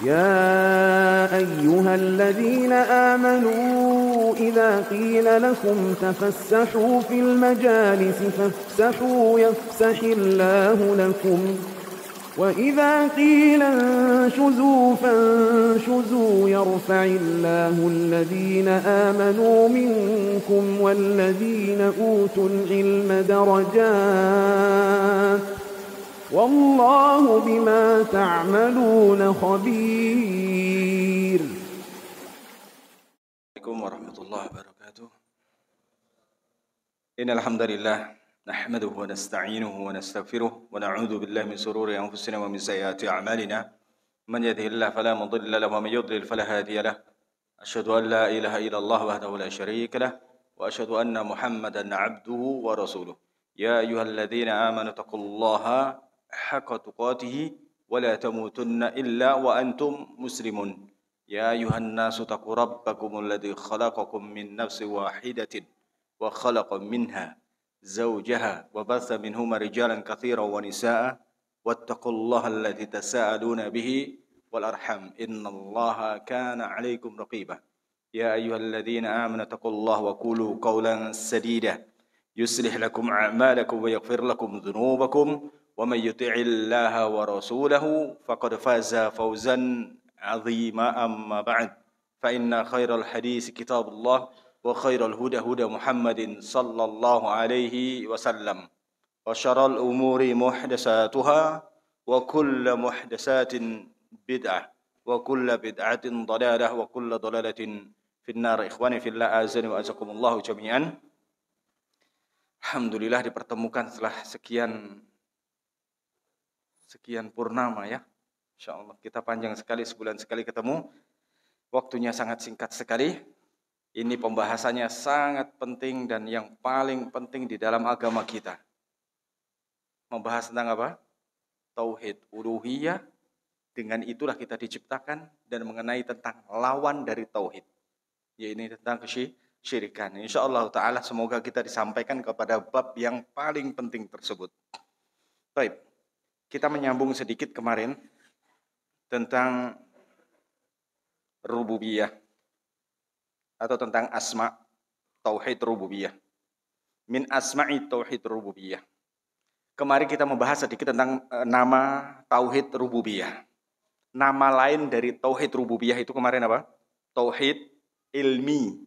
يا أيها الذين آمنوا إذا قيل لكم تفسحوا في المجالس فافسحوا يفسح الله لكم وإذا قيل انشزوا فانشزوا يرفع الله الذين آمنوا منكم والذين أوتوا العلم درجات والله بما تعملون خبير. Assalamualaikum warahmatullahi wabarakatuh. Innal hamdalillah nahmaduhu wa nasta'inuhu wa nastaghfiruh wa na'udzu billahi min shururi anfusina wa min sayyiati a'malina. Man yahdihillahu fala mudilla lahu wa man yudlil fala hadiya lahu. Asyhadu an la ilaha illallah wahdahu la syarika lahu wa asyhadu anna Muhammadan 'abduhu wa rasuluh. Ya ayyuhalladzina amanu taqullaha haqqa tuqatih wa la tamutunna illa wa antum muslimun. Ya ayuhan nasu taqu rabbakumul ladzi khalaqakum min nafsin wahidatin wa khalaqa minha zawjaha wa batha minhuma rijalan katsiran wa nisaa'a wattaqullaha alladzi tasaaluna bihi wal arham innallaha kana 'alaikum raqiba. Ya ayyuhalladzina amanu taqullaha wa qulu qawlan sadida yuslih lakum a'malakum wa yaghfir lakum dhunubakum wa may yuti'illaha wa rasulahu faqad faza fawzan 'azima amma ba'd fa inna khairal hadis kitabullah wa khairal huda huda Muhammadin sallallahu alaihi wasallam wa syarrul umuri muhdatsatuha wa kullu muhdatsatin bid'ah wa kullu bid'atin dhalalah wa kullu dhalalatin finnar. Ikhwani fillah azani wa azakumullah jami'an. Alhamdulillah dipertemukan setelah sekian purnama ya. Insyaallah kita panjang sekali, sebulan sekali ketemu. Waktunya sangat singkat sekali. Ini pembahasannya sangat penting dan yang paling penting di dalam agama kita. Membahas tentang apa? Tauhid uluhiyah. Dengan itulah kita diciptakan dan mengenai tentang lawan dari tauhid. Yaitu tentang kesyirikan. Insyaallah taala semoga kita disampaikan kepada bab yang paling penting tersebut. Baik. Kita menyambung sedikit kemarin tentang rububiyah atau tentang asma tauhid rububiyah. Min asma'i tauhid rububiyah. Kemarin kita membahas sedikit tentang nama tauhid rububiyah. Nama lain dari tauhid rububiyah itu kemarin apa? Tauhid ilmi.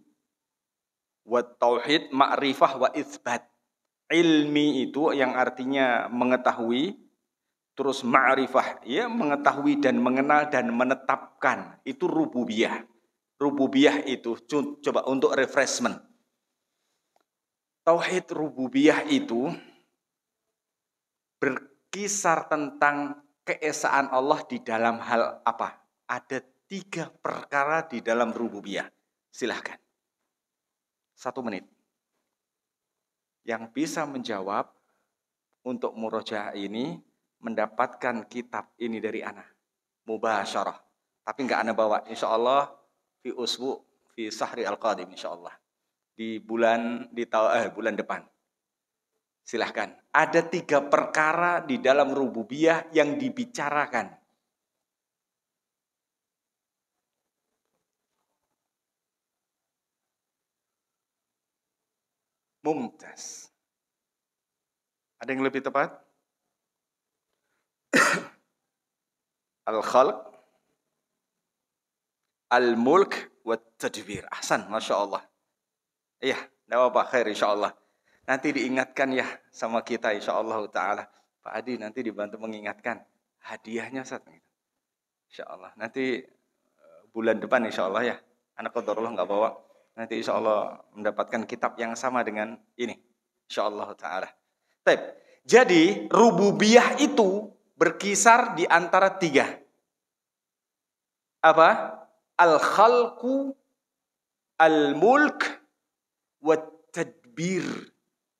Wa tauhid ma'rifah wa itsbat. Ilmi itu yang artinya mengetahui. Terus ma'rifah, ya mengetahui dan mengenal dan menetapkan. Itu rububiyah. Rububiyah itu, coba untuk refreshment. Tauhid rububiyah itu berkisar tentang keesaan Allah di dalam hal apa? Ada 3 perkara di dalam rububiyah. Silahkan. 1 menit. Yang bisa menjawab untuk murojaah ini, mendapatkan kitab ini dari ana mubasyarah, tapi enggak ana bawa, insyaallah fi sahri al-qadim, insyaallah di bulan depan. Silahkan. Ada 3 perkara di dalam rububiyah yang dibicarakan. Mumtaz. Ada yang lebih tepat? Al-khalq, al-mulk, wa tadbir. Ahsan, Masya Allah. Iya, tidak apa-apa, khair insyaAllah. Nanti diingatkan ya sama kita insyaAllah ta'ala. Pak Adi nanti dibantu mengingatkan. Hadiahnya Ustaz. InsyaAllah. Nanti bulan depan insyaAllah ya. Anak qadarullah nggak bawa. Nanti insyaAllah mendapatkan kitab yang sama dengan ini. InsyaAllah ta'ala. Jadi rububiyah itu berkisar di antara 3. Apa? Al-khalqu, al-mulk, wa tadbir.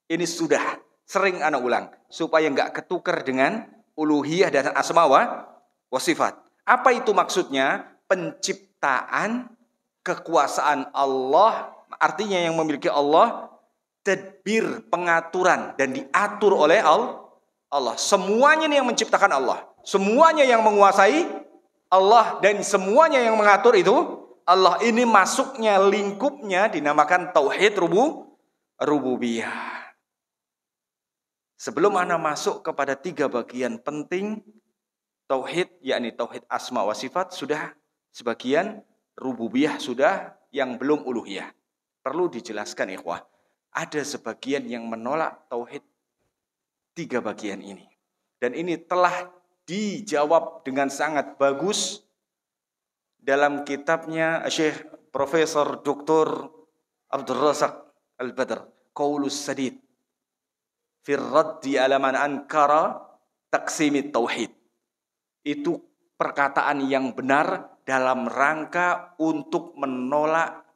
Ini sudah sering anak ulang. Supaya enggak ketukar dengan uluhiyah dan asma wa sifat. Apa itu maksudnya? Penciptaan, kekuasaan Allah. Artinya yang memiliki Allah. Tadbir, pengaturan. Dan diatur oleh Allah. Semuanya yang menciptakan Allah. Semuanya yang menguasai Allah dan semuanya yang mengatur itu Allah. Ini masuknya lingkupnya dinamakan tauhid rububiyah. Sebelum Anda masuk kepada 3 bagian penting tauhid, yakni tauhid asma wa sifat sudah sebagian, rububiyah sudah, yang belum uluhiyah. Perlu dijelaskan ikhwah, ada sebagian yang menolak tauhid 3 bagian ini. Dan ini telah dijawab dengan sangat bagus dalam kitabnya Syekh Profesor Dr. Abdul Razak Al-Badr, Qaulus Sadid fi raddi ala man ankara taqsimit tauhid. Itu perkataan yang benar dalam rangka untuk menolak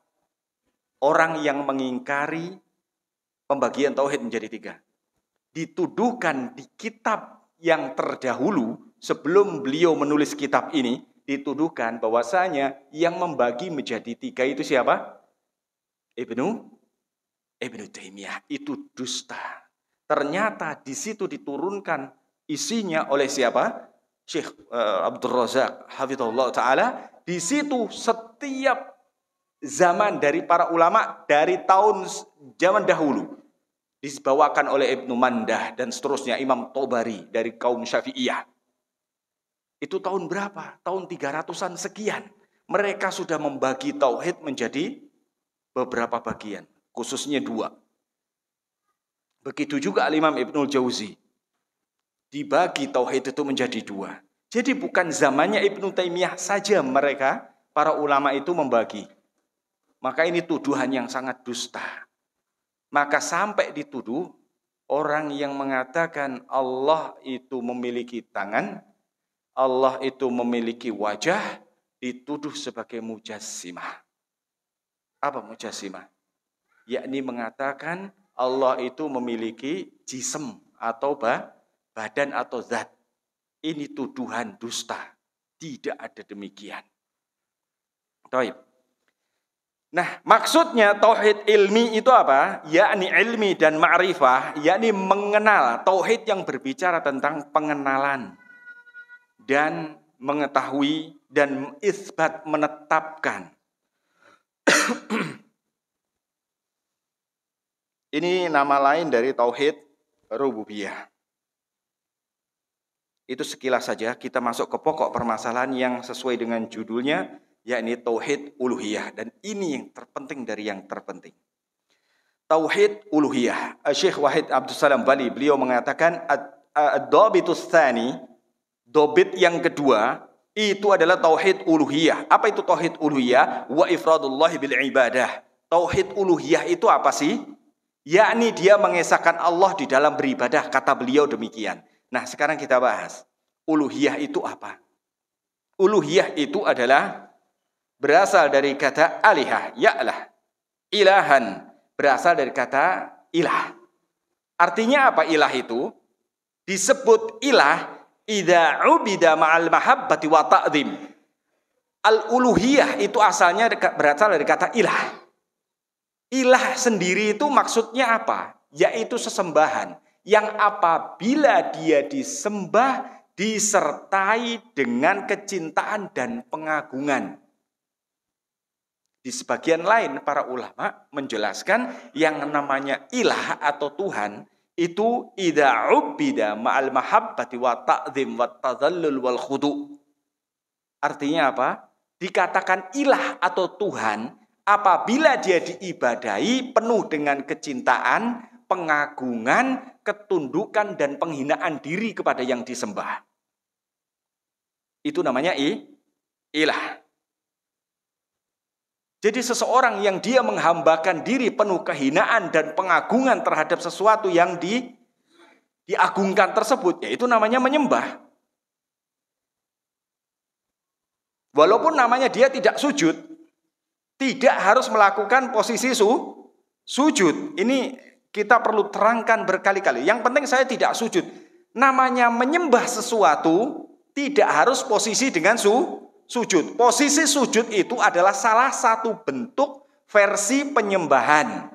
orang yang mengingkari pembagian tauhid menjadi 3. Dituduhkan di kitab yang terdahulu sebelum beliau menulis kitab ini, dituduhkan bahwasanya yang membagi menjadi 3 itu siapa? Ibnu Taimiyah. Itu dusta. Ternyata di situ diturunkan isinya oleh siapa? Syekh Abdul Razak hafizahullah taala. Di situ setiap zaman dari para ulama dari tahun zaman dahulu dibawakan oleh Ibnu Mandah dan seterusnya, Imam Tobari dari kaum Syafi'iyah. Itu tahun berapa? Tahun 300-an sekian. Mereka sudah membagi tauhid menjadi beberapa bagian, khususnya 2. Begitu juga Al-Imam Ibnul Jauzi. Dibagi tauhid itu menjadi 2. Jadi bukan zamannya Ibnu Taimiyah saja mereka, para ulama itu membagi. Maka ini tuduhan yang sangat dusta. Maka sampai dituduh orang yang mengatakan Allah itu memiliki tangan, Allah itu memiliki wajah, dituduh sebagai mujassimah. Apa mujassimah? Yakni mengatakan Allah itu memiliki jism atau badan atau zat. Ini tuduhan dusta. Tidak ada demikian. Baik. Nah, maksudnya tauhid ilmi itu apa? Yakni ilmi dan ma'rifah, yakni mengenal. Tauhid yang berbicara tentang pengenalan dan mengetahui dan isbat, menetapkan. Ini nama lain dari tauhid rububiyah. Itu sekilas saja, kita masuk ke pokok permasalahan yang sesuai dengan judulnya, yakni tauhid uluhiyah. Dan ini yang terpenting dari yang terpenting. Tauhid uluhiyah. Syekh Wahid Abdul Salam Bali, beliau mengatakan ad-dhabitus tsani, dobit yang kedua itu adalah tauhid uluhiyah. Apa itu tauhid uluhiyah? Wa ifradullahi bil ibadah. Tauhid uluhiyah itu apa sih? Yakni dia mengesahkan Allah di dalam beribadah, kata beliau demikian. Nah, sekarang kita bahas. Uluhiyah itu apa? Uluhiyah itu adalah berasal dari kata alihah, ya'lah. Ilahan berasal dari kata ilah. Artinya apa ilah itu? Disebut ilah idza ubida ma'al mahabbati wa ta'zim. Al-uluhiyah itu asalnya berasal dari kata ilah. Ilah sendiri itu maksudnya apa? Yaitu sesembahan yang apabila dia disembah disertai dengan kecintaan dan pengagungan. Di sebagian lain para ulama menjelaskan yang namanya ilah atau Tuhan itu idza ubida ma'al mahabbati wa ta'zim wa tadhallul wal khudu'. Artinya apa? Dikatakan ilah atau Tuhan apabila dia diibadahi penuh dengan kecintaan, pengagungan, ketundukan, dan penghinaan diri kepada yang disembah. Itu namanya ilah. Jadi seseorang yang dia menghambakan diri penuh kehinaan dan pengagungan terhadap sesuatu yang diagungkan tersebut, yaitu namanya menyembah. Walaupun namanya dia tidak sujud, tidak harus melakukan posisi sujud. Ini kita perlu terangkan berkali-kali. Yang penting saya tidak sujud. Namanya menyembah sesuatu tidak harus posisi dengan sujud. Posisi sujud itu adalah salah satu bentuk versi penyembahan.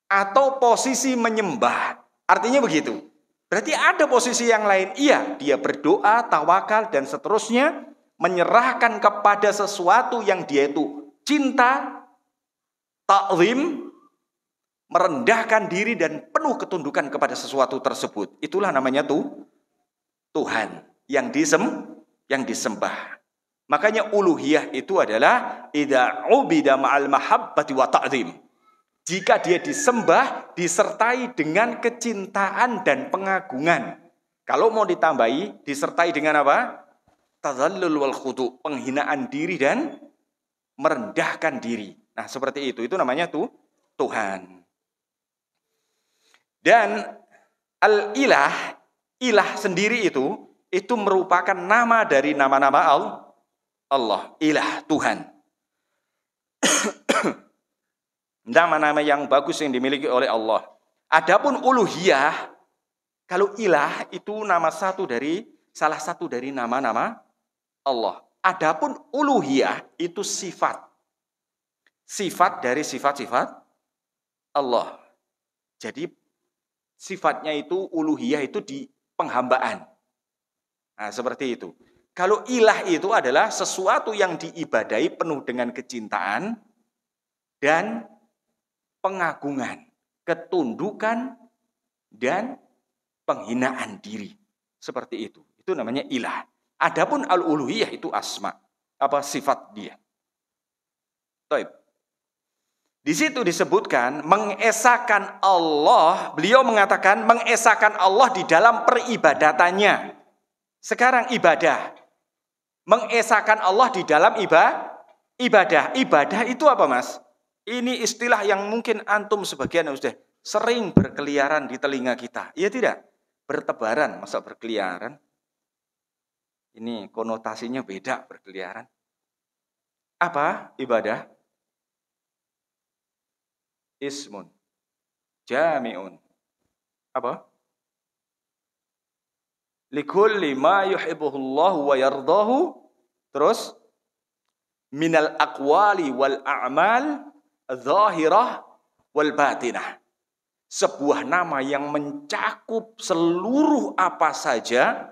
Atau posisi menyembah. Artinya begitu. Berarti ada posisi yang lain. Iya, dia berdoa, tawakal, dan seterusnya. Menyerahkan kepada sesuatu yang dia itu cinta, ta'zim, merendahkan diri dan penuh ketundukan kepada sesuatu tersebut. Itulah namanya Tuhan yang disembah. Makanya uluhiyah itu adalah idza ubida ma'al mahabbati wa ta'zim. Jika dia disembah disertai dengan kecintaan dan pengagungan. Kalau mau ditambahi disertai dengan apa? Tadhallul wal khudu', penghinaan diri dan merendahkan diri. Nah, seperti itu namanya Tuhan. Dan al-ilah, ilah sendiri itu merupakan nama dari nama-nama Allah, ilah, Tuhan. Nama-nama yang bagus yang dimiliki oleh Allah. Adapun uluhiyah, kalau ilah itu salah satu dari nama-nama Allah. Adapun uluhiyah itu sifat. Sifat dari sifat-sifat Allah. Jadi sifatnya itu uluhiyah itu di penghambaan. Nah, seperti itu. Kalau ilah itu adalah sesuatu yang diibadahi penuh dengan kecintaan dan pengagungan, ketundukan dan penghinaan diri. Seperti itu. Itu namanya ilah. Adapun al-uluhiyah itu asma, sifat dia. Taib. Di situ disebutkan mengesakan Allah, beliau mengatakan mengesakan Allah di dalam peribadatannya. Sekarang ibadah. Mengesakan Allah di dalam ibadah. Ibadah itu apa, Mas? Ini istilah yang mungkin antum sebagian sudah sering berkeliaran di telinga kita. Iya tidak? Bertebaran, masa berkeliaran? Ini konotasinya beda, berkeliaran. Apa ibadah? Ismun jami'un. Apa? Likulli ma yuhibbuhullahu wa yardahu. Terus minal aqwali wal a'mal zahirah wal batinah. Sebuah nama yang mencakup seluruh apa saja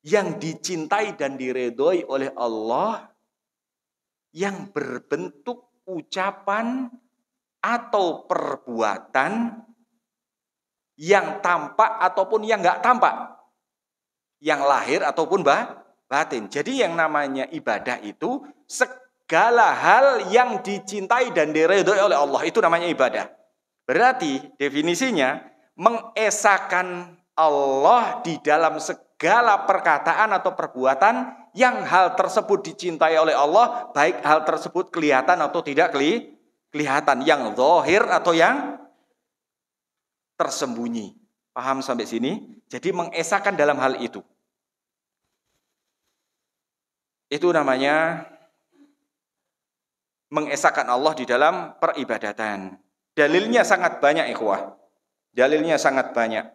yang dicintai dan diredhoi oleh Allah, yang berbentuk ucapan atau perbuatan yang tampak ataupun yang enggak tampak, yang lahir ataupun batin. Jadi yang namanya ibadah itu segala hal yang dicintai dan diridhoi oleh Allah, itu namanya ibadah. Berarti definisinya mengesahkan Allah di dalam segala perkataan atau perbuatan yang hal tersebut dicintai oleh Allah, baik hal tersebut kelihatan atau tidak kelihatan, yang zahir atau yang tersembunyi. Paham sampai sini? Jadi mengesahkan dalam hal itu. Itu namanya mengesahkan Allah di dalam peribadatan. Dalilnya sangat banyak, ikhwah. Dalilnya sangat banyak.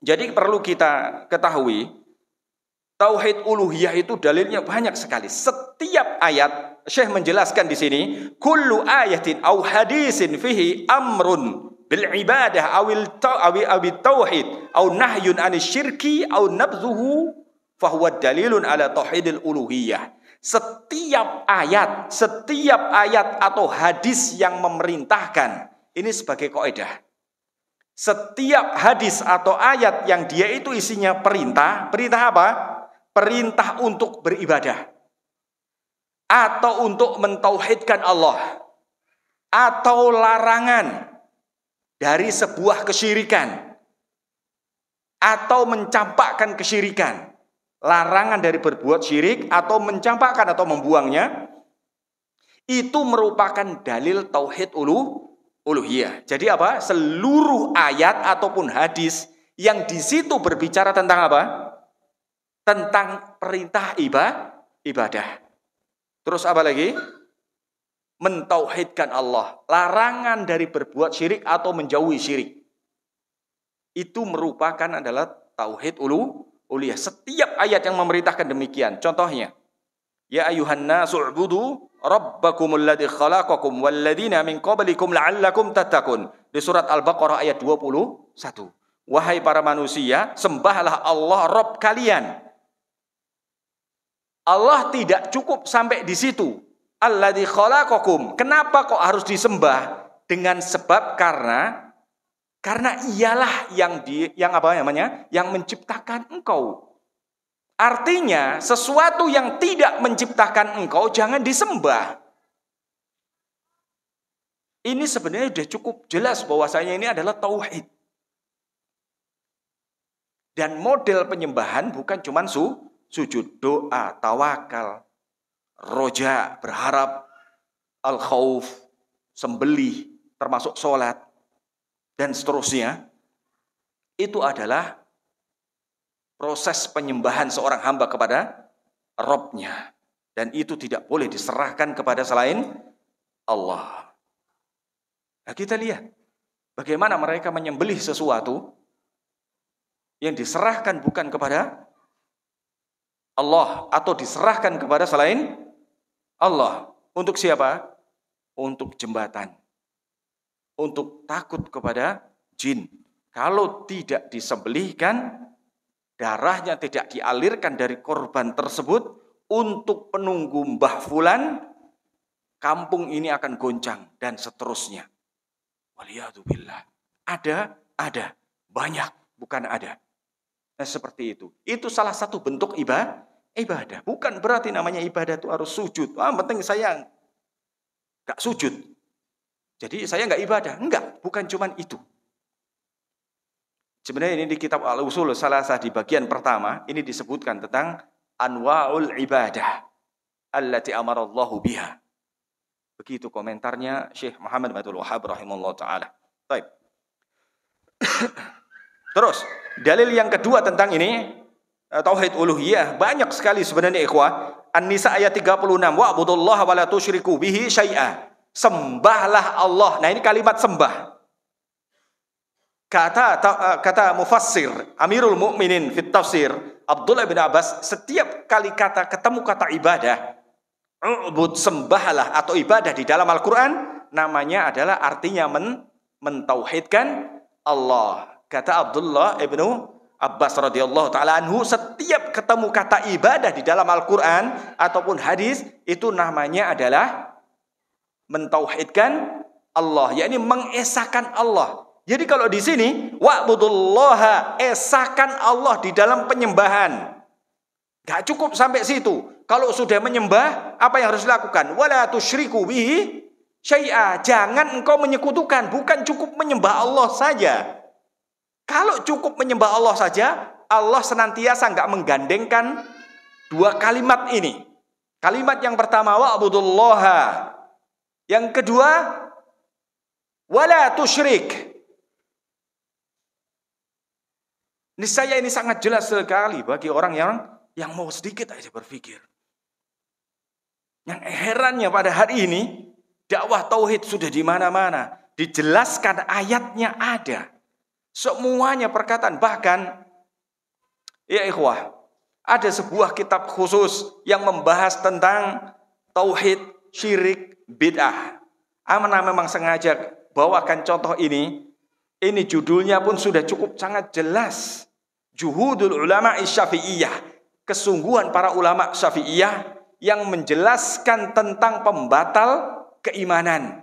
Jadi perlu kita ketahui, tauhid uluhiyah itu dalilnya banyak sekali. Setiap ayat, Syekh menjelaskan di sini, kullu ayatin aw hadisin fihi amrun bil ibadah awil tauhid aw nahyun anis syirki aw nabzuhu fahuwa dalilun ala tauhidil uluhiyah. Setiap ayat atau hadis yang memerintahkan, ini sebagai kaidah. Setiap hadis atau ayat yang dia itu isinya perintah apa? Perintah untuk beribadah, atau untuk mentauhidkan Allah, atau larangan dari sebuah kesyirikan, atau mencampakkan kesyirikan, larangan dari berbuat syirik atau mencampakkan atau membuangnya, itu merupakan dalil tauhid uluhiyah. Jadi apa? Seluruh ayat ataupun hadis yang di situ berbicara tentang apa? Tentang perintah ibadah. Terus apa lagi? Mentauhidkan Allah, larangan dari berbuat syirik atau menjauhi syirik. Itu merupakan adalah tauhid uluhiyah. Setiap ayat yang memerintahkan demikian. Contohnya, ya ayuhan nasu ubudu rabbakumul ladzi khalaqakum walladzina min qablikum la'allakum tattaqun. Di surat Al-Baqarah ayat 21. wahai para manusia, sembahlah Allah Rabb kalian. Allah tidak cukup sampai di situ. Alladzi khalaqakum. Kenapa kok harus disembah? Dengan sebab karena ialah yang menciptakan engkau. Artinya sesuatu yang tidak menciptakan engkau jangan disembah. Ini sebenarnya sudah cukup jelas bahwasanya ini adalah tauhid. Dan model penyembahan bukan cuma sujud, doa, tawakal, roja, berharap, al-khauf, sembelih, termasuk sholat, dan seterusnya. Itu adalah proses penyembahan seorang hamba kepada Rabb-nya. Dan itu tidak boleh diserahkan kepada selain Allah. Nah, kita lihat bagaimana mereka menyembelih sesuatu yang diserahkan bukan kepada Allah atau diserahkan kepada selain Allah. Untuk siapa? Untuk jembatan. Untuk takut kepada jin. Kalau tidak disembelihkan, darahnya tidak dialirkan dari korban tersebut untuk penunggu Mbah Fulan, kampung ini akan goncang dan seterusnya. Waliyadzubillah. Ada, banyak, bukan ada. Nah, seperti itu. Itu salah satu bentuk ibadah. Bukan berarti namanya ibadah itu harus sujud. Penting saya gak sujud. Jadi saya gak ibadah. Enggak, bukan cuman itu. Sebenarnya ini di kitab Al-Usul Salasah di bagian pertama, ini disebutkan tentang anwa'ul ibadah allati amarallahu biha. Begitu komentarnya Syekh Muhammad Abdul Wahhab rahimahullah ta'ala. Baik. Terus, dalil yang kedua tentang ini, tauhid uluhiyah, banyak sekali sebenarnya ikhwah. An-Nisa ayat 36, wa'budullaha wa la tusyriku bihi syai'a. Sembahlah Allah. Nah, ini kalimat sembah. Kata mufassir Amirul Mukminin fit tafsir Abdullah bin Abbas, setiap kali ketemu kata ibadah, ubud, sembahlah atau ibadah di dalam Al-Quran, namanya adalah artinya mentauhidkan Allah. Kata Abdullah ibnu Abbas radhiyallahu ta'ala anhu, setiap ketemu kata ibadah di dalam Al-Quran ataupun hadis, itu namanya adalah mentauhidkan Allah, yakni mengesahkan Allah. Jadi kalau di sini wa'budullaha, esakan Allah di dalam penyembahan. Gak cukup sampai situ. Kalau sudah menyembah, apa yang harus dilakukan? Wala tusyriku bihi syai'a. Jangan engkau menyekutukan. Bukan cukup menyembah Allah saja. Kalau cukup menyembah Allah saja, Allah senantiasa enggak menggandengkan dua kalimat ini. Kalimat yang pertama wa'budullaha. Yang kedua wala tusyrik. Niscaya ini sangat jelas sekali bagi orang yang mau sedikit aja berpikir. Yang herannya pada hari ini, dakwah tauhid sudah di mana-mana, dijelaskan ayatnya ada. Semuanya perkataan, bahkan ya ikhwah, ada sebuah kitab khusus yang membahas tentang tauhid, syirik, bid'ah. Amanah memang sengaja bawakan contoh ini judulnya pun sudah cukup sangat jelas. Juhudul ulama Syafi'iyah, kesungguhan para ulama Syafi'iyah yang menjelaskan tentang pembatal keimanan.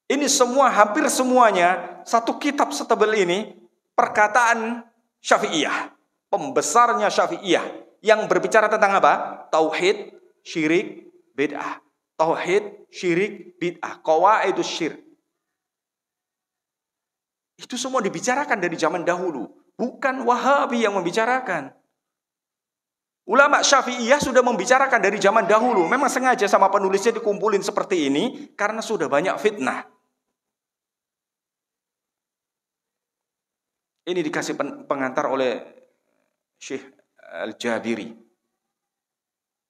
Ini semua, hampir semuanya, satu kitab setebal ini, perkataan Syafi'iyah, pembesarnya Syafi'iyah, yang berbicara tentang apa? Tauhid, syirik, bid'ah. Tauhid, syirik, bid'ah. Qawaidus syirk. Itu semua dibicarakan dari zaman dahulu. Bukan Wahabi yang membicarakan. Ulama Syafi'iyah sudah membicarakan dari zaman dahulu. Memang sengaja sama penulisnya dikumpulin seperti ini karena sudah banyak fitnah. Ini dikasih pengantar oleh Syekh Al-Jabiri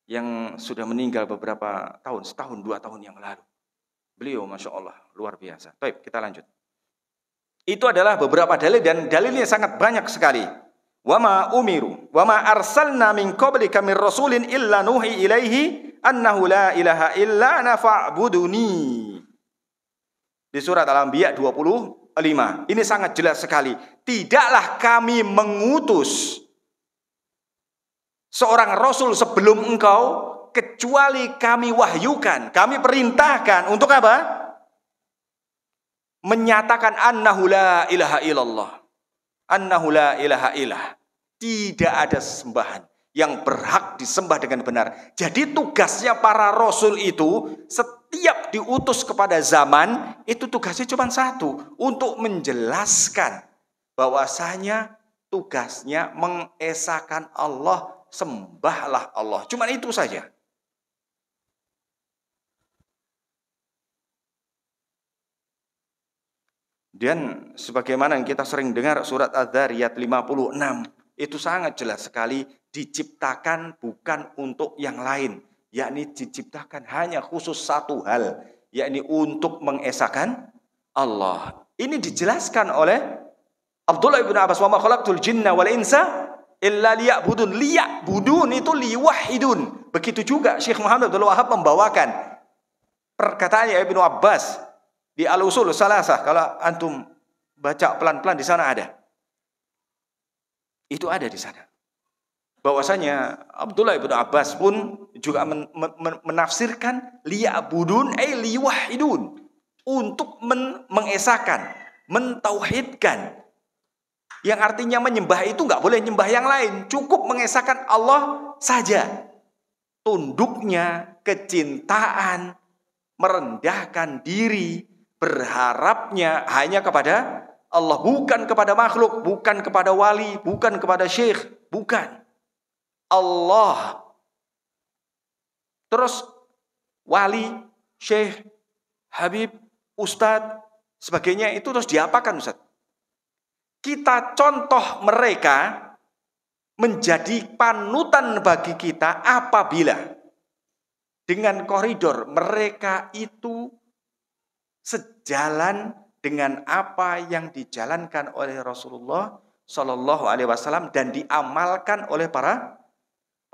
yang sudah meninggal beberapa tahun, setahun, 2 tahun yang lalu. Beliau Masya Allah, luar biasa. Baik, kita lanjut. Itu adalah beberapa dalil dan dalilnya sangat banyak sekali. Wa ma umiru wa ma arsalna min qablika min rasulin illa nuhi ilaihi annahu la ilaha illa ana fa'buduni. Di surat Al-Anbiya 20 Ini sangat jelas sekali. Tidaklah kami mengutus seorang rasul sebelum engkau kecuali kami wahyukan, kami perintahkan untuk apa? Menyatakan annahu la ilaha illallah. Annahu la ilaha illallah. Tidak ada sembahan yang berhak disembah dengan benar. Jadi tugasnya para rasul itu setiap diutus kepada zaman, itu tugasnya cuma satu, untuk menjelaskan bahwasanya tugasnya mengesahkan Allah, sembahlah Allah. Cuma itu saja. Dan sebagaimana yang kita sering dengar surat Adz-Dzariyat 56, itu sangat jelas sekali diciptakan bukan untuk yang lain, yakni diciptakan hanya khusus satu hal, yakni untuk mengesahkan Allah. Ini dijelaskan oleh Abdullah bin Abbas, wa ma khalaqtul jinna wal insa illa liya'budun. Liya'budun itu liwahidun. Begitu juga Syekh Muhammad Abdul Wahab membawakan perkataannya Ibnu Abbas di Al-Usul Salasah. Kalau antum baca pelan-pelan di sana ada. Itu ada di sana. Bahwasanya Abdullah bin Abbas pun juga menafsirkan liya'budun ay liwahidun, untuk mengesahkan, mentauhidkan. Yang artinya menyembah itu enggak boleh nyembah yang lain, cukup mengesahkan Allah saja. Tunduknya, kecintaan, merendahkan diri, berharapnya hanya kepada Allah, bukan kepada makhluk, bukan kepada wali, bukan kepada syekh, bukan. Allah. Terus wali, syekh, habib, ustadz, sebagainya itu terus diapakan, Ustaz? Kita contoh mereka menjadi panutan bagi kita apabila dengan koridor mereka itu sejalan dengan apa yang dijalankan oleh Rasulullah Shallallahu Alaihi Wasallam dan diamalkan oleh para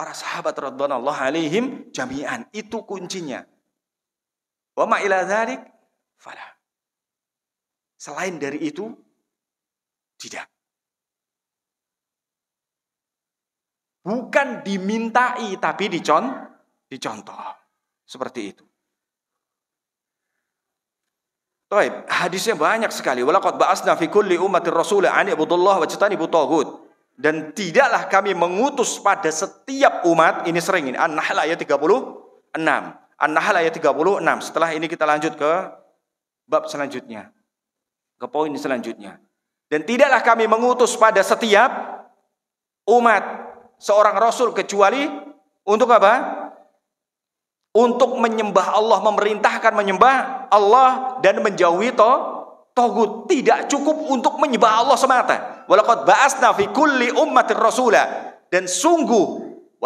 sahabat radhiyallahu alaihim jami'an. Itu kuncinya. Wa ma ila dzalik fala. Selain dari itu tidak. Bukan dimintai tapi dicontoh. Seperti itu. Baik, hadisnya banyak sekali. Walaqad ba'asna fi kulli ummatir rasula an ibudullah wajtanibut taghut. Dan tidaklah kami mengutus pada setiap umat, ini sering ini, An-Nahl ayat 36. An-Nahl ayat 36. Setelah ini kita lanjut ke bab selanjutnya. Ke poin selanjutnya. Dan tidaklah kami mengutus pada setiap umat seorang rasul kecuali untuk apa? Untuk menyembah Allah, memerintahkan menyembah Allah dan menjauhi taghut. Tidak cukup untuk menyembah Allah semata. Walaqad ba'asna fi kulli ummatir rasula. Dan sungguh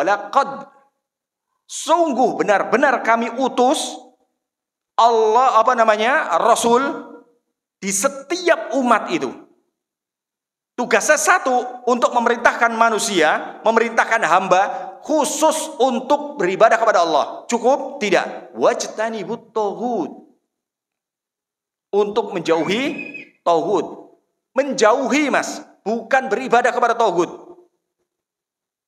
benar-benar kami utus Allah rasul di setiap umat itu. Tugasnya satu, untuk memerintahkan manusia, memerintahkan hamba khusus untuk beribadah kepada Allah. Cukup? Tidak. Wajtanibut taghut. Untuk menjauhi taghut. Menjauhi, Mas, bukan beribadah kepada taghut.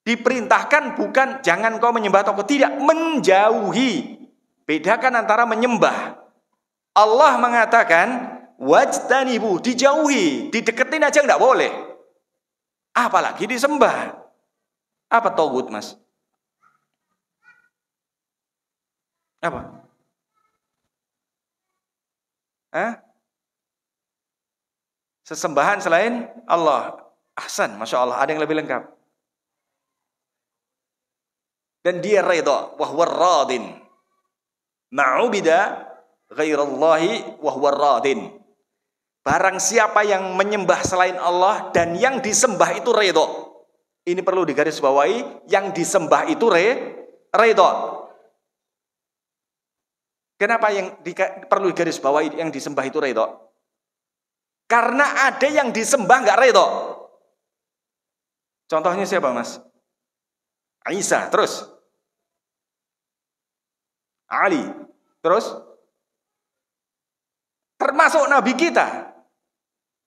Diperintahkan bukan jangan kau menyembah taghut, tidak, menjauhi. Bedakan antara menyembah. Allah mengatakan wajtanibu, dijauhi, dideketin aja enggak boleh. Apalagi disembah. Apa taghut, Mas? Apa? Sesembahan selain Allah. Ahsan, Masya Allah, ada yang lebih lengkap. Dan dia ridha, wahwa radin. Ma'ubida ghairallahi wahwa radin. Barang siapa yang menyembah selain Allah dan yang disembah itu ridha. Ini perlu digarisbawahi, yang disembah itu ridha. Kenapa yang perlu digarisbawahi yang disembah itu ridha? Karena ada yang disembah enggak ridha. Contohnya siapa, Mas? Isa, terus Ali, terus termasuk Nabi kita.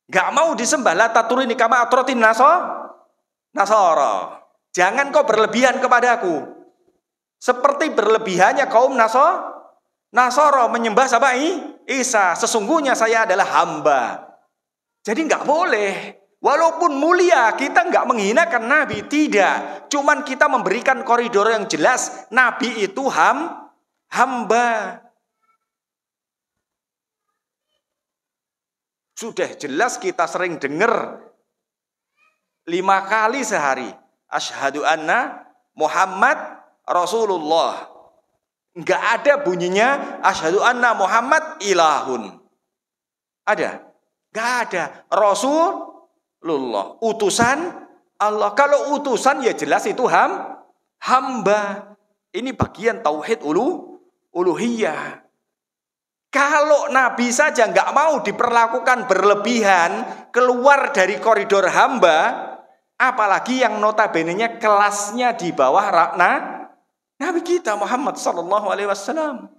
Nggak mau disembah la taturuni kama atratin Nasara. Jangan kau berlebihan kepadaku. Seperti berlebihannya kaum Nasara menyembah siapa? Isa. Sesungguhnya saya adalah hamba. Jadi nggak boleh. Walaupun mulia, kita nggak menghinakan Nabi, tidak. Cuman kita memberikan koridor yang jelas. Nabi itu hamba. Sudah jelas kita sering dengar 5 kali sehari. Asyhadu anna Muhammad Rasulullah. Nggak ada bunyinya asyhadu anna Muhammad ilahun. Ada? Nggak ada. Rasulullah, utusan Allah. Kalau utusan ya jelas itu hamba. Ini bagian tauhid uluhiyah. Kalau Nabi saja nggak mau diperlakukan berlebihan, keluar dari koridor hamba, apalagi yang notabene-nya kelasnya di bawah Nabi kita Muhammad sallallahu alaihi wasallam.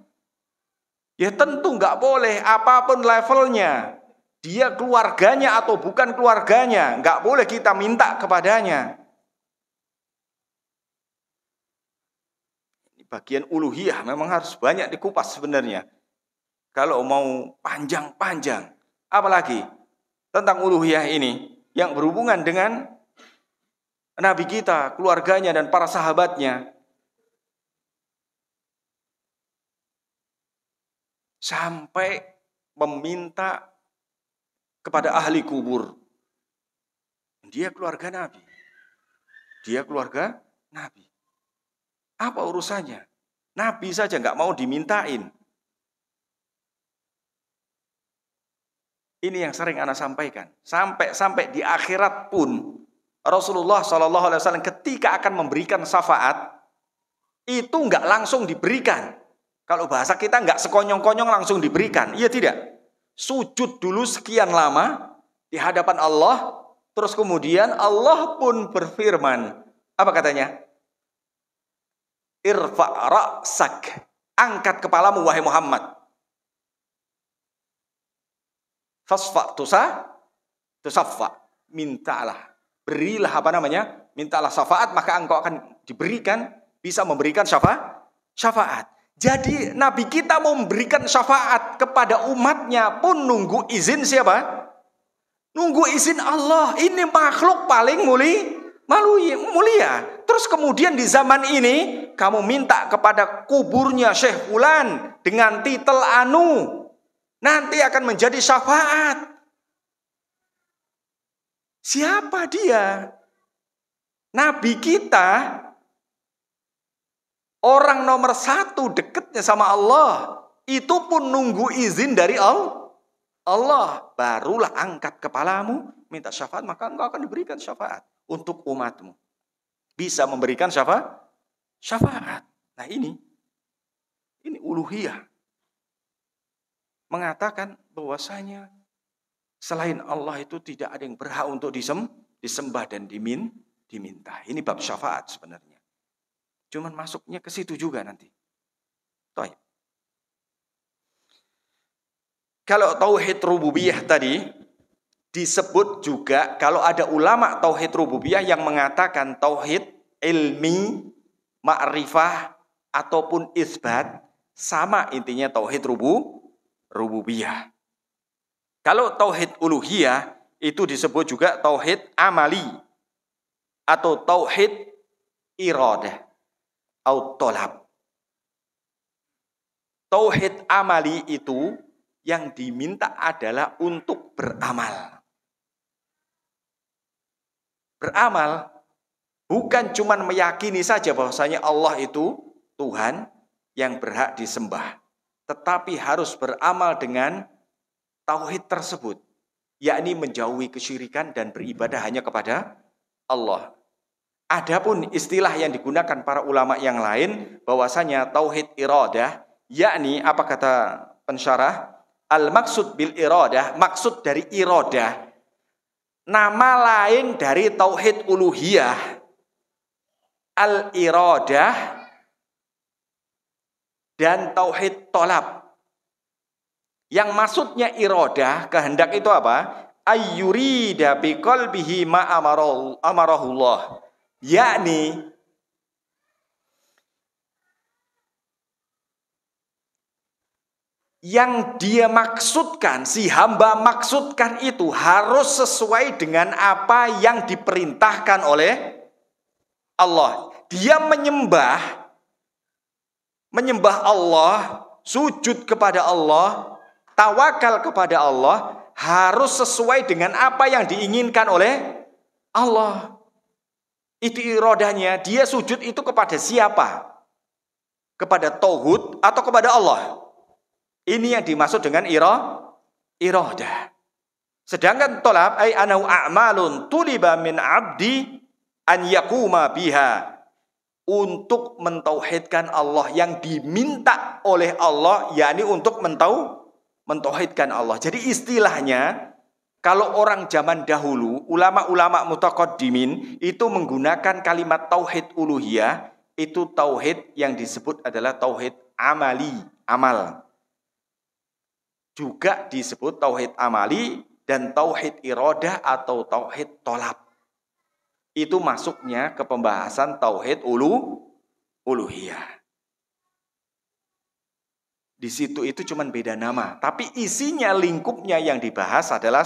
Ya tentu nggak boleh apapun levelnya. Dia keluarganya atau bukan keluarganya, nggak boleh kita minta kepadanya. Ini bagian uluhiyah memang harus banyak dikupas sebenarnya. Kalau mau panjang-panjang, apalagi tentang uluhiyah ini yang berhubungan dengan Nabi kita, keluarganya dan para sahabatnya. Sampai meminta kepada ahli kubur. Dia keluarga Nabi. Dia keluarga Nabi. Apa urusannya? Nabi saja nggak mau dimintain. Ini yang sering ana sampaikan. Sampai di akhirat pun Rasulullah SAW ketika akan memberikan syafaat itu nggak langsung diberikan. Kalau bahasa kita nggak sekonyong-konyong langsung diberikan. Iya tidak. Sujud dulu sekian lama di hadapan Allah. Terus kemudian Allah pun berfirman. Apa katanya? Irfa' ra'sak. Angkat kepalamu wahai Muhammad. Fasfa' tusaffa. Mintalah. Berilah mintalah syafaat, maka engkau akan diberikan, bisa memberikan syafaat. Jadi Nabi kita mau memberikan syafaat kepada umatnya pun nunggu izin siapa? Nunggu izin Allah. Ini makhluk paling mulia. Terus kemudian di zaman ini kamu minta kepada kuburnya Syekh Fulan dengan titel anu. Nanti akan menjadi syafaat. Siapa dia? Nabi kita orang nomor 1 dekatnya sama Allah. Itu pun nunggu izin dari Allah. Barulah angkat kepalamu, minta syafaat, maka engkau akan diberikan syafaat untuk umatmu. Bisa memberikan syafaat. Nah ini uluhiyah. Mengatakan bahwasanya selain Allah itu tidak ada yang berhak untuk disembah dan diminta. Ini bab syafaat sebenarnya. Cuman masuknya ke situ juga nanti. Baik. Kalau tauhid rububiyah tadi disebut juga, kalau ada ulama tauhid rububiyah yang mengatakan tauhid ilmi, ma'rifah ataupun isbat, sama intinya tauhid rububiyah. Kalau tauhid uluhiyah itu disebut juga tauhid amali atau tauhid iradah atau tolab. Tauhid amali itu yang diminta adalah untuk beramal. Beramal bukan cuma meyakini saja bahwasanya Allah itu Tuhan yang berhak disembah, tetapi harus beramal dengan tauhid tersebut, yakni menjauhi kesyirikan dan beribadah hanya kepada Allah. Adapun istilah yang digunakan para ulama yang lain bahwasanya tauhid iradah, yakni apa kata pensyarah? Al-maksud bil iradah, maksud dari iradah, nama lain dari tauhid uluhiyah. Al-iradah dan tauhid tolab. Yang maksudnya iradah, kehendak itu apa? ayyurida biqalbihi ma amarahullah, yakni yang dia maksudkan, si hamba maksudkan itu harus sesuai dengan apa yang diperintahkan oleh Allah. Dia menyembah Allah, sujud kepada Allah, tawakal kepada Allah, harus sesuai dengan apa yang diinginkan oleh Allah. Itu irodahnya. Dia sujud itu kepada siapa? Kepada tauhid atau kepada Allah? Ini yang dimaksud dengan iradah. Sedangkan tolab ay anahu a'malun tuliba min abdi an yakuma biha, untuk mentauhidkan Allah, yang diminta oleh Allah, yakni untuk mentauhidkan Allah. Jadi istilahnya, kalau orang zaman dahulu, ulama-ulama mutaqaddimin itu menggunakan kalimat tauhid uluhiyah, itu tauhid yang disebut adalah tauhid amali, amal. Juga disebut tauhid amali dan tauhid iradah atau tauhid tolab. Itu masuknya ke pembahasan tauhid uluhiyah. Di situ itu cuma beda nama, tapi isinya, lingkupnya yang dibahas adalah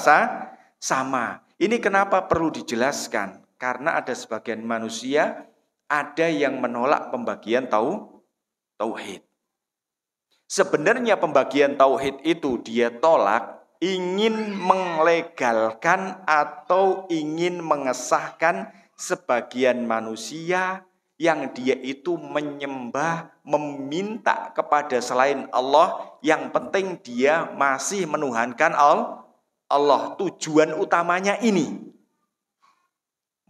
sama. Ini kenapa perlu dijelaskan? Karena ada sebagian manusia ada yang menolak pembagian tauhid. Sebenarnya pembagian tauhid itu dia tolak, ingin melegalkan atau ingin mengesahkan sebagian manusia yang dia itu menyembah, meminta kepada selain Allah, yang penting dia masih menuhankan Allah. Tujuan utamanya ini.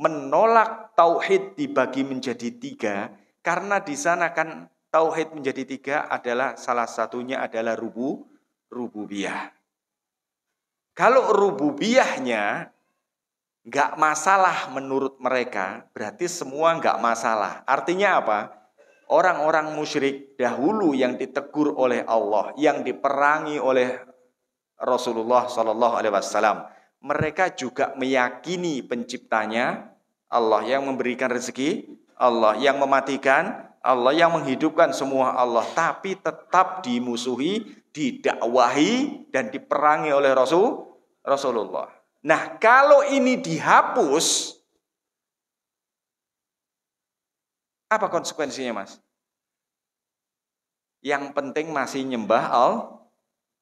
Menolak tauhid dibagi menjadi 3, karena di sana kan tauhid menjadi 3 adalah salah satunya adalah rububiyah. Kalau rububiyahnya nggak masalah menurut mereka, berarti semua nggak masalah. Artinya apa? Orang-orang musyrik dahulu yang ditegur oleh Allah, yang diperangi oleh Rasulullah SAW, mereka juga meyakini penciptanya, Allah yang memberikan rezeki, Allah yang mematikan, Allah yang menghidupkan, semua Allah, tapi tetap dimusuhi, didakwahi, dan diperangi oleh Rasulullah. Nah, kalau ini dihapus, apa konsekuensinya, Mas? Yang penting masih nyembah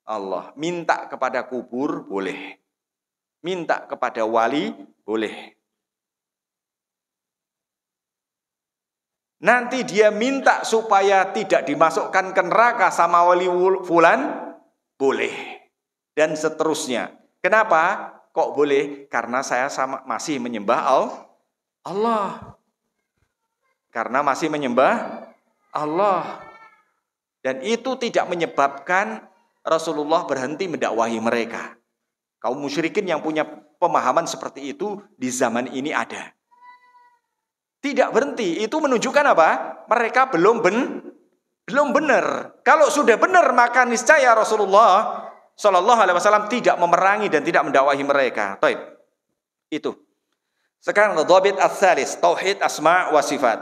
Allah. Minta kepada kubur boleh. Minta kepada wali boleh. Nanti dia minta supaya tidak dimasukkan ke neraka sama wali fulan, boleh. Dan seterusnya. Kenapa? Kok boleh? Karena saya masih menyembah Allah. Karena masih menyembah Allah. Dan itu tidak menyebabkan Rasulullah berhenti mendakwahi mereka. Kaum musyrikin yang punya pemahaman seperti itu di zaman ini ada. Tidak berhenti. Itu menunjukkan apa? Mereka belum benar. Kalau sudah benar, maka niscaya Rasulullah Shallallahu Alaihi Wasallam tidak memerangi dan tidak mendakwahi mereka. Taib. Itu. Sekarang dhabit ats-tsalis, tauhid asma wa sifat.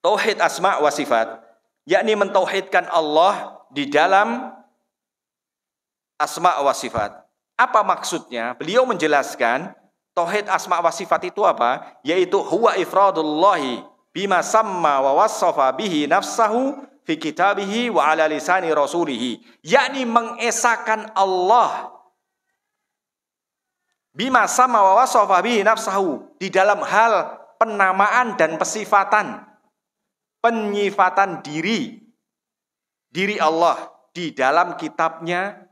Tauhid asma wa sifat, yakni mentauhidkan Allah di dalam asma wa sifat. Apa maksudnya? Beliau menjelaskan tauhid asma wa sifat itu apa? Yaitu huwa ifradullahi bima samma wa wassafa bihi nafsahu fi kitabihi wa ala lisani rasulihi, yakni mengesahkan Allah bima sama wa wasafa bihi nafsahu, di dalam hal penamaan dan penyifatan diri Allah di dalam kitabnya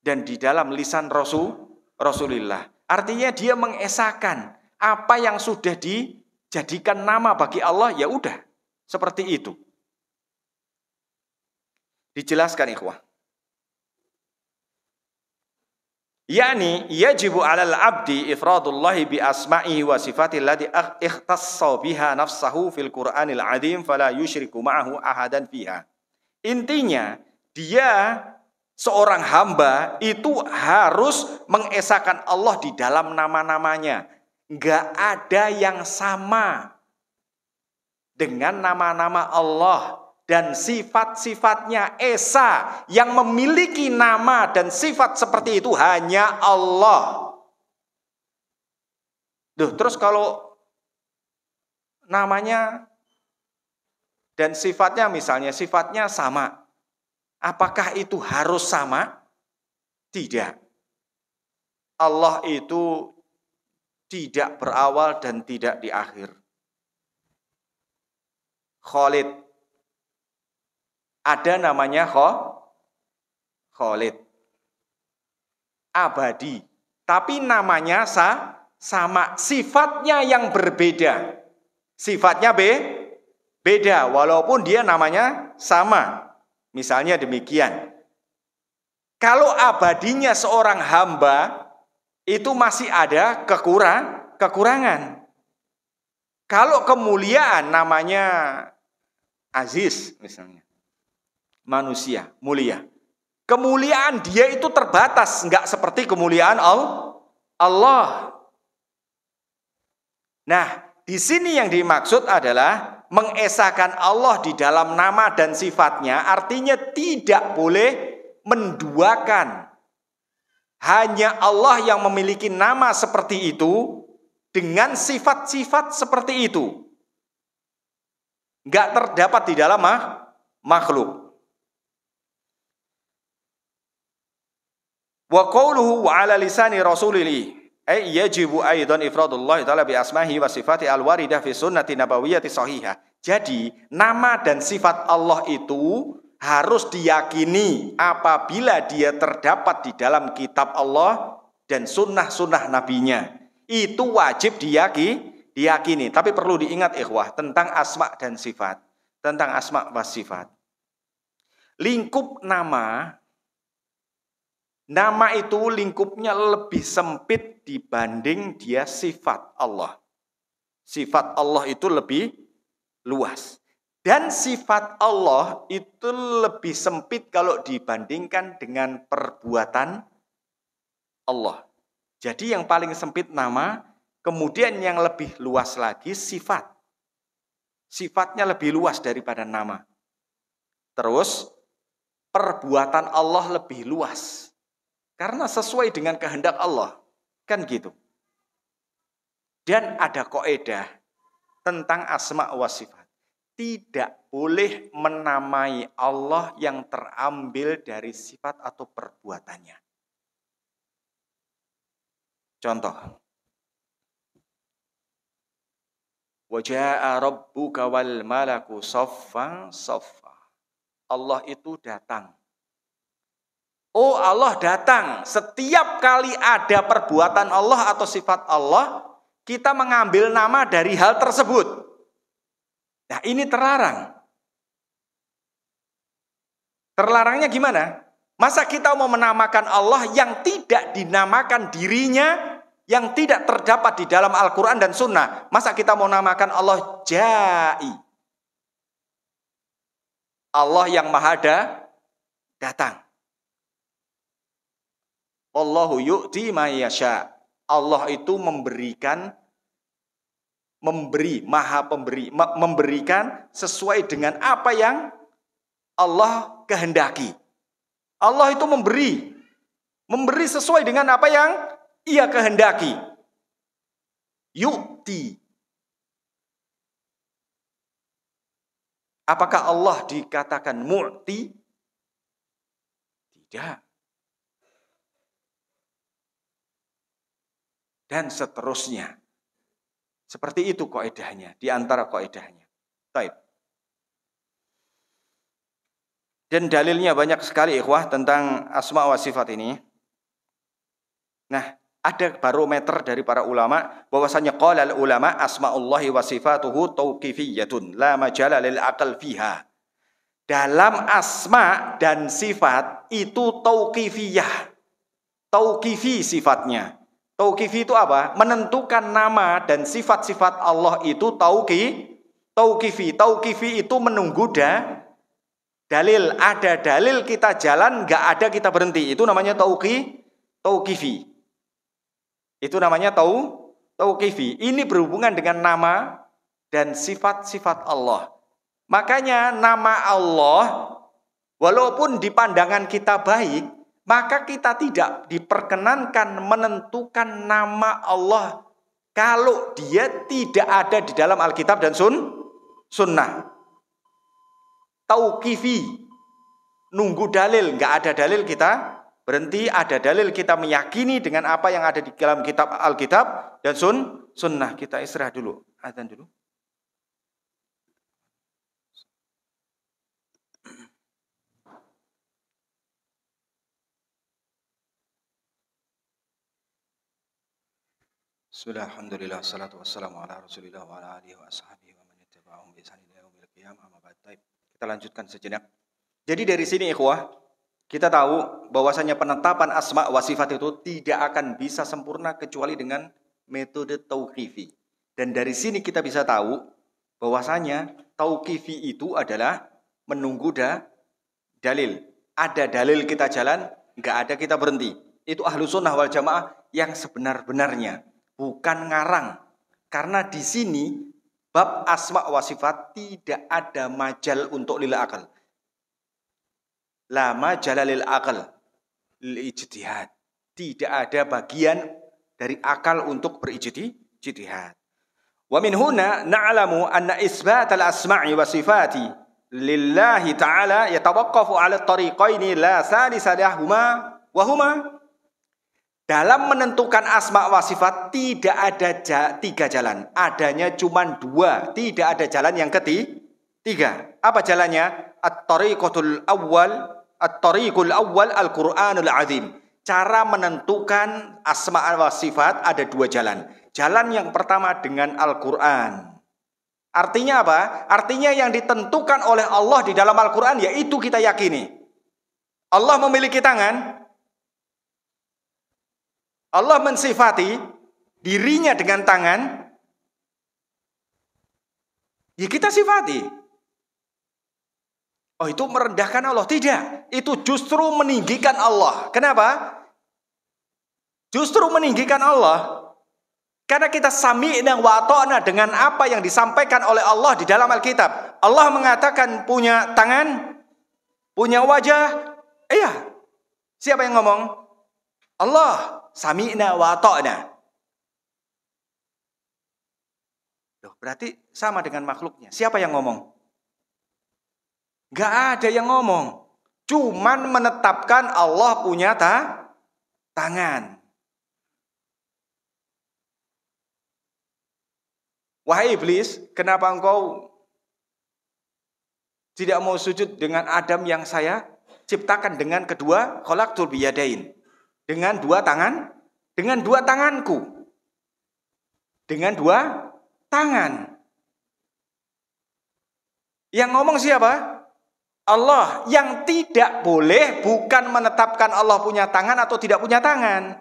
dan di dalam lisan Rasulullah. Artinya dia mengesahkan apa yang sudah dijadikan nama bagi Allah, ya udah seperti itu. Dijelaskan ikhwah. Yani yajibu 'alal 'abdi ifradullahi bi asma'ihi wa sifatihi allati ikhtassa biha nafsahu fil Qur'anil 'adzim fala yusyriku ma'ahu ahadan fiha. Intinya dia seorang hamba itu harus mengesahkan Allah di dalam nama-namanya. Nggak ada yang sama dengan nama-nama Allah dan sifat-sifatnya. Esa yang memiliki nama dan sifat seperti itu hanya Allah. Terus kalau namanya dan sifatnya misalnya sifatnya sama, apakah itu harus sama? Tidak. Allah itu tidak berawal dan tidak di akhir. Khalid. Ada namanya Khalid. Abadi. Tapi namanya sama. Sifatnya yang berbeda. Sifatnya beda. Walaupun dia namanya sama. Misalnya demikian. Kalau abadinya seorang hamba, itu masih ada kekurangan. Kalau kemuliaan namanya Aziz misalnya. Manusia, mulia. Kemuliaan dia itu terbatas, enggak seperti kemuliaan Allah. Nah, di sini yang dimaksud adalah mengesahkan Allah di dalam nama dan sifatnya, artinya tidak boleh menduakan. Hanya Allah yang memiliki nama seperti itu dengan sifat-sifat seperti itu. Enggak terdapat di dalam makhluk. Wa qawluhu wa ala lisani rasulillah ay yajibu aidan ifradullah ta'ala bi asmahi wa sifati al-waridah fi sunnati nabawiyyati sahihah. Jadi, nama dan sifat Allah itu harus diyakini apabila dia terdapat di dalam kitab Allah dan sunnah-sunnah nabinya. Itu wajib diyakini. Tapi perlu diingat ikhwah tentang asma dan sifat. Tentang asma wa sifat. Lingkup nama itu lingkupnya lebih sempit dibanding dia sifat Allah. Sifat Allah itu lebih luas. Dan sifat Allah itu lebih sempit kalau dibandingkan dengan perbuatan Allah. Jadi yang paling sempit nama, kemudian yang lebih luas lagi sifat. Sifatnya lebih luas daripada nama. Terus perbuatan Allah lebih luas. Karena sesuai dengan kehendak Allah. Kan gitu. Dan ada kaidah tentang asma wa sifat. Tidak boleh menamai Allah yang terambil dari sifat atau perbuatannya. Contoh. Wa jaa rabbuka wal malaku saffan saffa. Allah itu datang. Oh, Allah datang. Setiap kali ada perbuatan Allah atau sifat Allah, kita mengambil nama dari hal tersebut. Nah, ini terlarang. Terlarangnya gimana? Masa kita mau menamakan Allah yang tidak dinamakan dirinya, yang tidak terdapat di dalam Al-Quran dan Sunnah? Masa kita mau namakan Allah Jai? Allah yang maha datang. Allahu yu'ti ma yasha. Allah itu memberikan sesuai dengan apa yang Allah kehendaki. Allah itu memberi sesuai dengan apa yang Ia kehendaki. Yu'ti. Apakah Allah dikatakan mu'ti? Tidak. Dan seterusnya. Seperti itu kaidahnya, di antara kaidahnya. Baik. Dan dalilnya banyak sekali ikhwah tentang asma wa sifat ini. Nah, ada barometer dari para ulama bahwasanya qala al ulama asmaullahi wa sifatuhu tauqifiyyatun la majala lil aqal fiha. Dalam asma dan sifat itu tauqifiyah. Tauqifi sifatnya. Tauqifi itu apa? Menentukan nama dan sifat-sifat Allah itu tauqifi. Tauqifi itu menunggu Dalil, ada dalil kita jalan, nggak ada kita berhenti. Itu namanya tauqifi. Itu namanya tauqifi. Ini berhubungan dengan nama dan sifat-sifat Allah. Makanya nama Allah, walaupun di pandangan kita baik, maka kita tidak diperkenankan menentukan nama Allah kalau dia tidak ada di dalam Alkitab dan Sunnah. Tauqifi, nunggu dalil, nggak ada dalil kita berhenti, ada dalil kita meyakini dengan apa yang ada di dalam kitab Alkitab dan Sunnah. Kita istirahat dulu, azan dulu. Bismillah, alhamdulillah, salatu wassalamu ala rasulillah wa ala alihi wa ashabihi wa man ittaba'ahum bi ihsan ila yaumil qiyamah, amma ba'd. Kita lanjutkan sejenak. Jadi dari sini ikhwah, kita tahu bahwasanya penetapan asma wa sifat itu tidak akan bisa sempurna kecuali dengan metode tauqifi. Dan dari sini kita bisa tahu bahwasanya tauqifi itu adalah menunggu dalil. Ada dalil kita jalan, nggak ada kita berhenti. Itu Ahlus Sunnah wal Jamaah yang sebenar-benarnya, bukan ngarang. Karena di sini bab asma wa sifat tidak ada majal untuk lil akal. La majal lil akal lil ijtihad. Tidak ada bagian dari akal untuk berijtihad. Wa min huna na'lamu anna isbat al asma'i wa sifati lillahi ta'ala yatawaqqafu 'ala at-tariqaini la salisa lahuma wa huma. Dalam menentukan asma wa sifat tidak ada tiga jalan. Adanya cuma dua. Tidak ada jalan yang ketiga. Apa jalannya? At-tariqul awwal Al-Qur'anul Azim. Cara menentukan asma wa sifat ada dua jalan. Jalan yang pertama dengan Al-Qur'an. Artinya apa? Artinya yang ditentukan oleh Allah di dalam Al-Qur'an yaitu kita yakini. Allah memiliki tangan. Allah mensifati dirinya dengan tangan, ya kita sifati. Oh itu merendahkan Allah? Tidak. Itu justru meninggikan Allah. Kenapa? Justru meninggikan Allah. Karena kita sami'na wa ata'na dengan apa yang disampaikan oleh Allah di dalam Alkitab. Allah mengatakan punya tangan, punya wajah. Iya. Siapa yang ngomong? Allah. Sami'na wa ata'na. Loh, berarti sama dengan makhluknya. Siapa yang ngomong? Gak ada yang ngomong. Cuman menetapkan Allah punya tangan. Wahai iblis, kenapa engkau tidak mau sujud dengan Adam yang saya ciptakan dengan kedua khalaqtul biyadain? Dengan dua tangan, dengan dua tanganku. Dengan dua tangan. Yang ngomong siapa? Allah. Yang tidak boleh bukan menetapkan Allah punya tangan atau tidak punya tangan.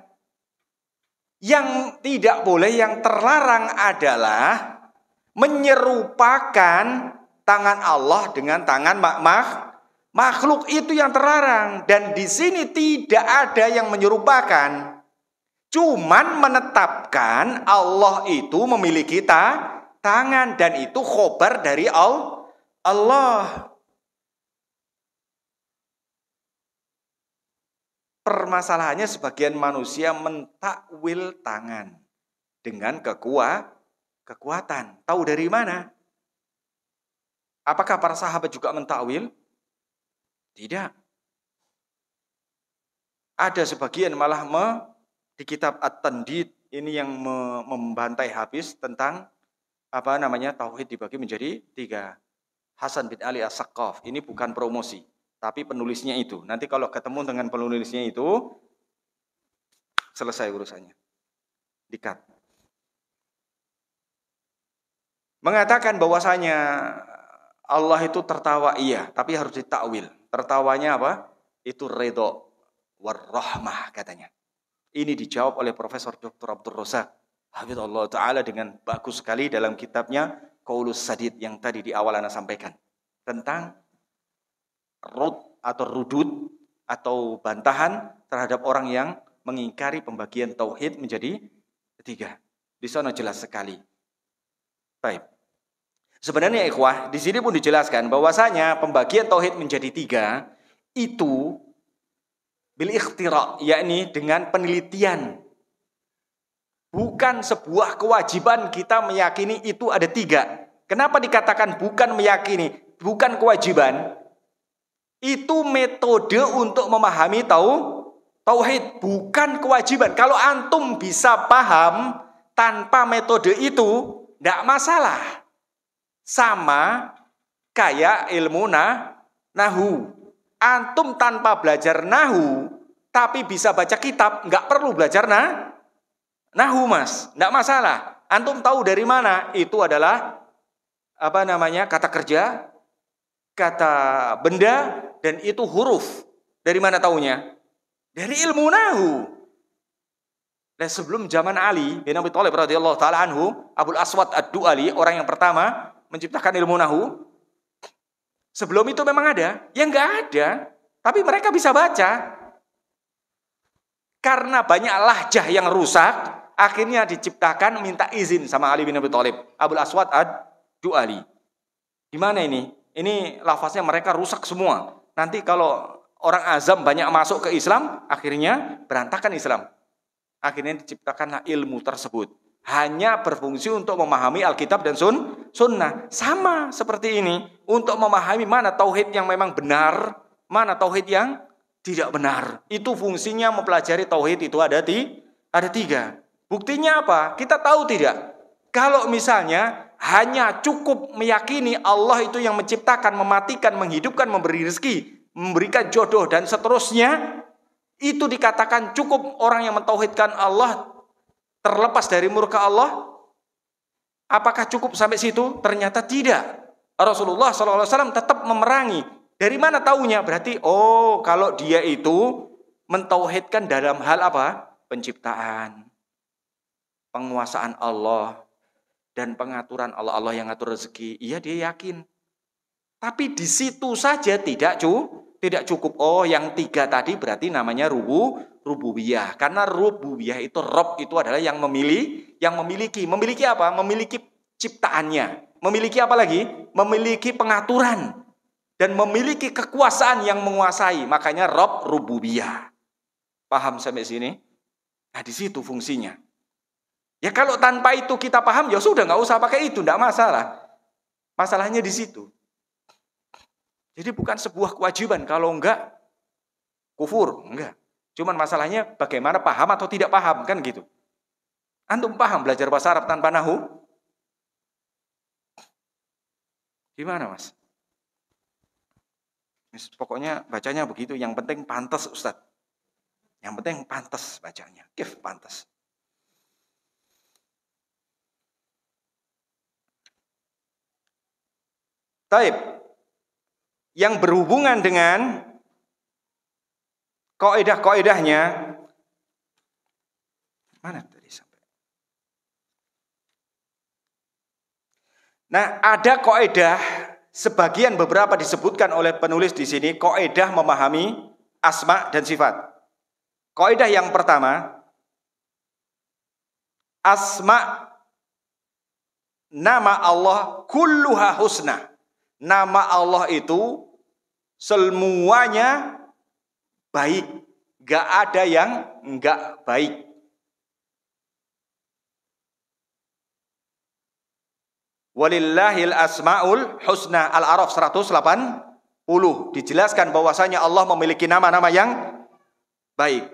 Yang tidak boleh, yang terlarang adalah menyerupakan tangan Allah dengan tangan makhluk. Itu yang terlarang. Dan di sini tidak ada yang menyerupakan. Cuman menetapkan Allah itu memiliki tangan. Dan itu khobar dari Allah. Permasalahannya sebagian manusia mentakwil tangan dengan kekuatan. Tahu dari mana? Apakah para sahabat juga mentakwil? Tidak. Ada sebagian malah di kitab At-Tandid ini yang membantai habis tentang tauhid dibagi menjadi 3. Hasan bin Ali As-Saqqaf. Ini bukan promosi, tapi penulisnya itu. Nanti kalau ketemu dengan penulisnya itu selesai urusannya. Dikat. Mengatakan bahwasanya Allah itu tertawa, iya, tapi harus ditakwil. Tertawanya apa? Itu ridho warahmah katanya. Ini dijawab oleh Profesor Dr. Abdul Razak hafizallahu taala dengan bagus sekali dalam kitabnya Qaulus Sadid yang tadi di awal Anda sampaikan tentang rud atau rudud atau bantahan terhadap orang yang mengingkari pembagian tauhid menjadi 3. Di sana jelas sekali. Baik. Sebenarnya ikhwah, di sini pun dijelaskan bahwasanya pembagian tauhid menjadi 3 itu bil ikhtira, yakni dengan penelitian. Bukan sebuah kewajiban kita meyakini itu ada 3. Kenapa dikatakan bukan meyakini, bukan kewajiban? Itu metode untuk memahami tauhid, bukan kewajiban. Kalau antum bisa paham tanpa metode itu, tidak masalah. Sama kayak ilmu nahu. Antum tanpa belajar nahu, tapi bisa baca kitab, nggak perlu belajar nahu, mas. Nggak masalah. Antum tahu dari mana? Itu adalah kata kerja, kata benda, dan itu huruf. Dari mana taunya? Dari ilmu nahu. Dan sebelum zaman Ali bin Abi Thalib radhiyallahu taala anhu, Abul Aswad Ad-Du'ali, orang yang pertama menciptakan ilmu nahu. Sebelum itu memang ada, yang enggak ada, tapi mereka bisa baca. Karena banyak lahjah yang rusak, akhirnya diciptakan minta izin sama Ali bin Abi Thalib, Abul Aswad Ad-Du'ali. Gimana ini? Ini lafaznya mereka rusak semua. Nanti kalau orang azam banyak masuk ke Islam, akhirnya berantakan Islam. Akhirnya diciptakanlah ilmu tersebut. Hanya berfungsi untuk memahami Alkitab dan Sunnah. Sama seperti ini. Untuk memahami mana tauhid yang memang benar, mana tauhid yang tidak benar. Itu fungsinya mempelajari tauhid itu ada 3. Buktinya apa? Kita tahu tidak? Kalau misalnya hanya cukup meyakini Allah itu yang menciptakan, mematikan, menghidupkan, memberi rezeki, memberikan jodoh dan seterusnya, itu dikatakan cukup orang yang mentauhidkan Allah terlepas dari murka Allah. Apakah cukup sampai situ? Ternyata tidak. Rasulullah SAW tetap memerangi. Dari mana taunya? Berarti kalau dia itu mentauhidkan dalam hal apa? Penciptaan, penguasaan Allah, dan pengaturan Allah. Allah yang ngatur rezeki. Iya, dia yakin. Tapi di situ saja tidak cukup. Yang 3 tadi berarti namanya rububiyah. Karena rububiyah itu, Rob itu adalah yang memiliki. Memiliki apa? Memiliki ciptaannya. Memiliki apa lagi? Memiliki pengaturan. Dan memiliki kekuasaan yang menguasai. Makanya Rob rububiyah. Paham sampai sini? Nah, di situ fungsinya. Ya kalau tanpa itu kita paham, ya sudah nggak usah pakai itu, nggak masalah. Masalahnya di situ. Jadi bukan sebuah kewajiban, kalau enggak kufur, enggak. Cuman masalahnya bagaimana paham atau tidak paham, kan gitu. Antum paham belajar bahasa Arab tanpa nahu? Gimana, Mas? Pokoknya bacanya begitu, yang penting pantas, Ustaz. Yang penting pantas bacanya. Kif pantas. Taib. Yang berhubungan dengan kaidah-kaidahnya, mana tadi sampai? Nah, ada kaidah, sebagian beberapa disebutkan oleh penulis di sini, kaidah memahami asma dan sifat. Kaidah yang pertama, asma, nama Allah kulluha husna. Nama Allah itu semuanya baik, gak ada yang enggak baik. Walillahil asmaul husna, Al-A'raf 180, dijelaskan bahwasanya Allah memiliki nama-nama yang baik.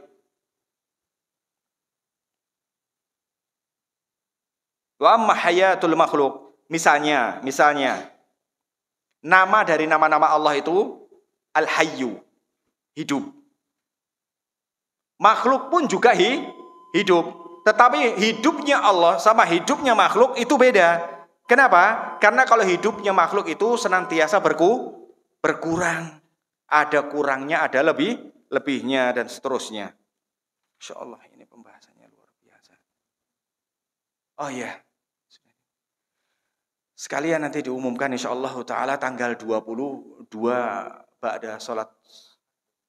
Wa amma hayatul makhluk, misalnya nama dari nama-nama Allah itu Al-Hayyu, hidup. Makhluk pun juga hidup. Tetapi hidupnya Allah sama hidupnya makhluk itu beda. Kenapa? Karena kalau hidupnya makhluk itu senantiasa berkurang. Ada kurangnya, ada lebihnya, dan seterusnya. Insya Allah ini pembahasannya luar biasa. Oh iya. Sekalian nanti diumumkan insyaallah ta'ala tanggal 22 ba'da salat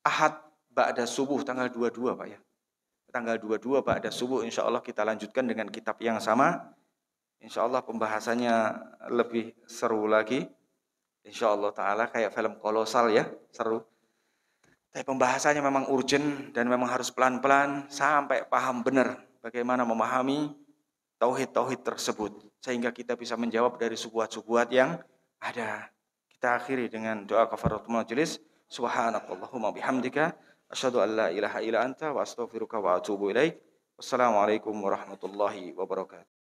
Ahad ba'da subuh tanggal 22 Pak ya. Tanggal 22 ba'da subuh insyaallah kita lanjutkan dengan kitab yang sama. Insyaallah pembahasannya lebih seru lagi. Insyaallah taala kayak film kolosal ya, seru. Tapi pembahasannya memang urgent dan memang harus pelan-pelan sampai paham benar bagaimana memahami tauhid-tauhid tersebut sehingga kita bisa menjawab dari subuhat-subuhat yang ada. Kita akhiri dengan doa kafaratul majelis. Subhanakallahumma bihamdika asyhadu an la ilaha illa anta wa astaghfiruka wa atubu ilaik. Wassalamualaikum warahmatullahi wabarakatuh.